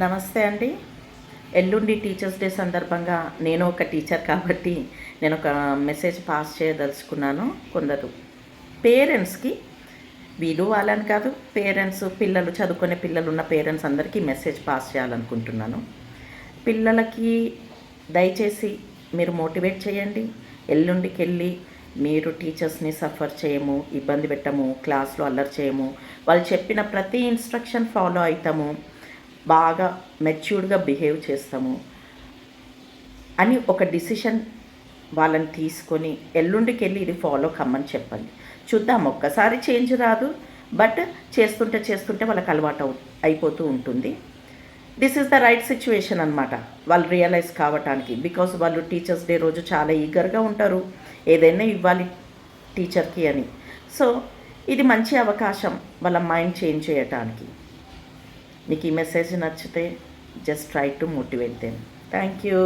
నమస్తే అండి. ఎల్లుండి టీచర్స్ డే సందర్భంగా నేను ఒక టీచర్ కాబట్టి నేను ఒక మెసేజ్ పాస్ చేయదలుచుకున్నాను. కొందరు పేరెంట్స్‌కి, వీళ్ళు వాళ్ళని కాదు, పేరెంట్స్ పిల్లలు చదువుకునే పిల్లలు ఉన్న పేరెంట్స్ అందరికీ మెసేజ్ పాస్ చేయాలనుకుంటున్నాను. పిల్లలకి దయచేసి మీరు మోటివేట్ చేయండి. ఎల్లుండికెళ్ళి మీరు టీచర్స్‌ని సఫర్ చేయము, ఇబ్బంది పెట్టము, క్లాస్‌లో అల్లరి చేయము, వాళ్ళు చెప్పిన ప్రతి ఇన్‌స్ట్రక్షన్ ఫాలో అయితాము, బాగా మెచ్యూర్డ్‌గా బిహేవ్ చేస్తాము అని ఒక డిసిషన్ వాళ్ళని తీసుకొని ఎల్లుండికెళ్ళి ఇది ఫాలో కమ్మని చెప్పండి. చూద్దాం, ఒక్కసారి చేంజ్ రాదు, బట్ చేస్తుంటే వాళ్ళకి అలవాటు అయిపోతూ ఉంటుంది. This is the right situation అనమాట వాళ్ళు రియలైజ్ కావటానికి. బికాజ్ వాళ్ళు టీచర్స్ డే రోజు చాలా ఈగర్గా ఉంటారు, ఏదైనా ఇవ్వాలి టీచర్కి అని. సో ఇది మంచి అవకాశం వాళ్ళ మైండ్ చేంజ్ చేయటానికి. మీకు ఈ మెసేజ్ నచ్చితే just try to motivate them. Thank you.